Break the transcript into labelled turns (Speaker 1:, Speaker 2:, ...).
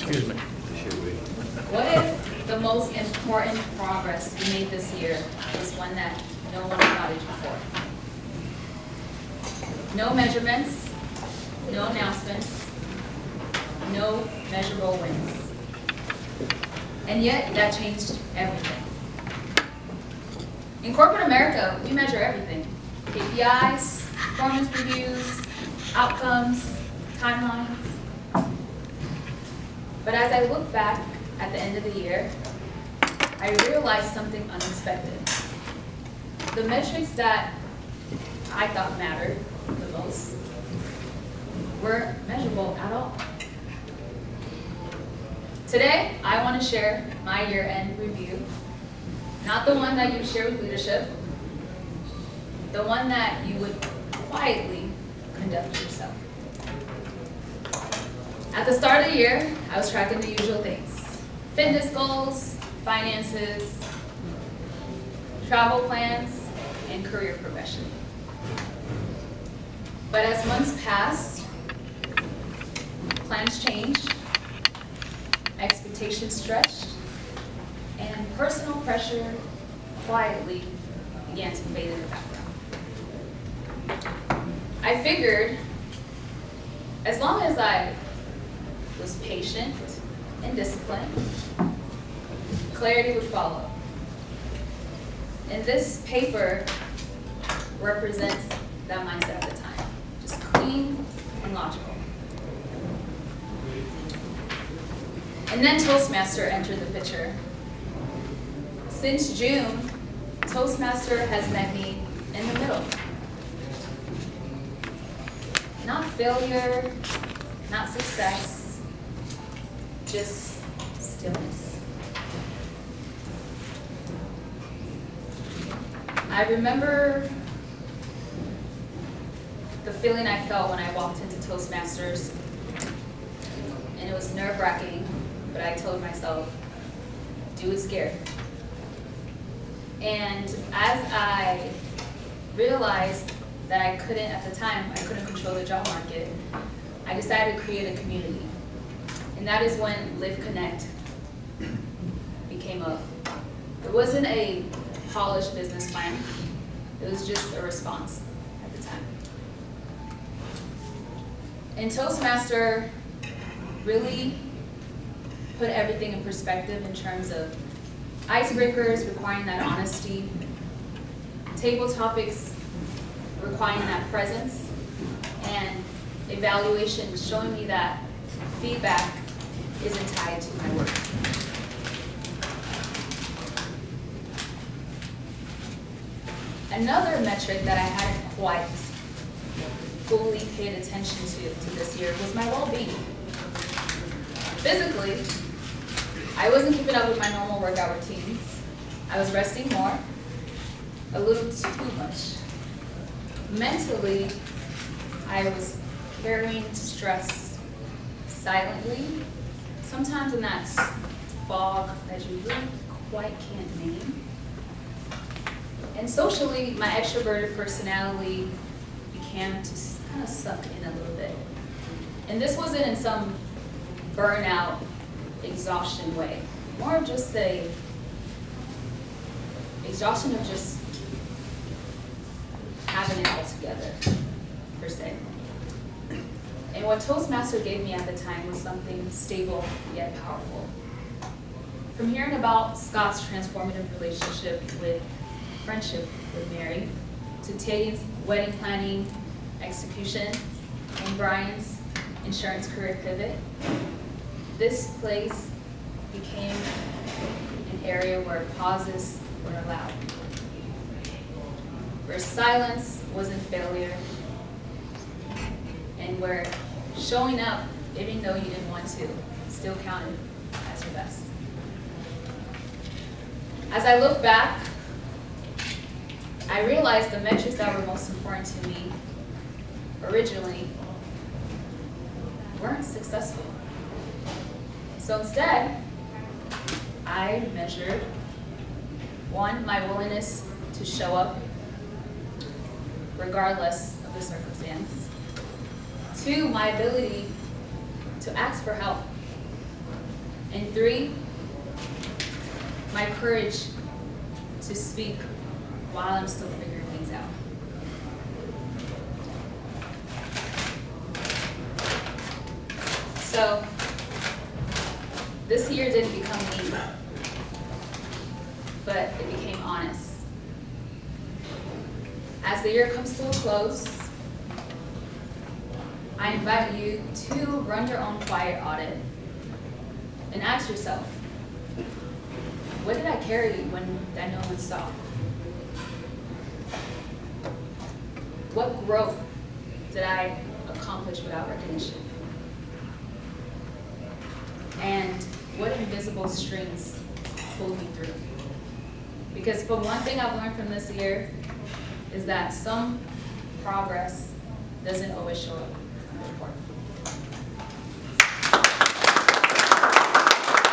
Speaker 1: Excuse me.
Speaker 2: What if the most important progress we made this year is one that no one acknowledged before? No measurements, no announcements, no measurable wins. And yet, that changed everything. In corporate America, we measure everything. KPIs, performance reviews, outcomes, timelines. But as I look back at the end of the year, I realized something unexpected. The metrics that I thought mattered the most weren't measurable at all. Today, I want to share my year-end review, not the one that you share with leadership, the one that you would quietly conduct yourself. At the start of the year, I was tracking the usual things: fitness goals, finances, travel plans, and career progression. But as months passed, plans changed, expectations stretched, and personal pressure quietly began to fade in the background. I figured as long as I was patient and disciplined, clarity would follow. And this paper represents that mindset at the time, just clean and logical. And then Toastmaster entered the picture. Since June, Toastmaster has met me in the middle. Not failure, not success, just stillness. I remember the feeling I felt when I walked into Toastmasters, and it was nerve-wracking, but I told myself, do it scared. And as I realized that I couldn't, at the time, I couldn't control the job market, I decided to create a community. And that is when Live Connect became it wasn't a polished business plan, it was just a response at the time. And Toastmaster really put everything in perspective in terms of icebreakers requiring that honesty, table topics requiring that presence, and evaluation showing me that feedback isn't tied to my work. Another metric that I hadn't quite fully paid attention to this year was my well-being. Physically, I wasn't keeping up with my normal workout routines. I was resting more, a little too much. Mentally, I was carrying stress silently, sometimes in that fog that you really quite can't name. And socially, my extroverted personality began to kind of suck in a little bit. And this wasn't in some burnout, exhaustion way, more of just a exhaustion of just having it all together, per se. And what Toastmaster gave me at the time was something stable yet powerful. From hearing about Scott's transformative relationship with friendship with Mary, to Tay's wedding planning execution, and Brian's insurance career pivot, this place became an area where pauses were allowed, where silence wasn't failure, and where showing up, even though you didn't want to, still counted as your best. As I look back, I realized the metrics that were most important to me originally weren't successful. So instead, I measured, one, my willingness to show up regardless of the circumstance. Two, my ability to ask for help. And 3, my courage to speak while I'm still figuring things out. So, this year didn't become me, but it became honest. As the year comes to a close, I invite you to run your own quiet audit and ask yourself, what did I carry when that no one saw? What growth did I accomplish without recognition? And what invisible strings pulled me through? Because for one thing I've learned from this year is that some progress doesn't always show up in the report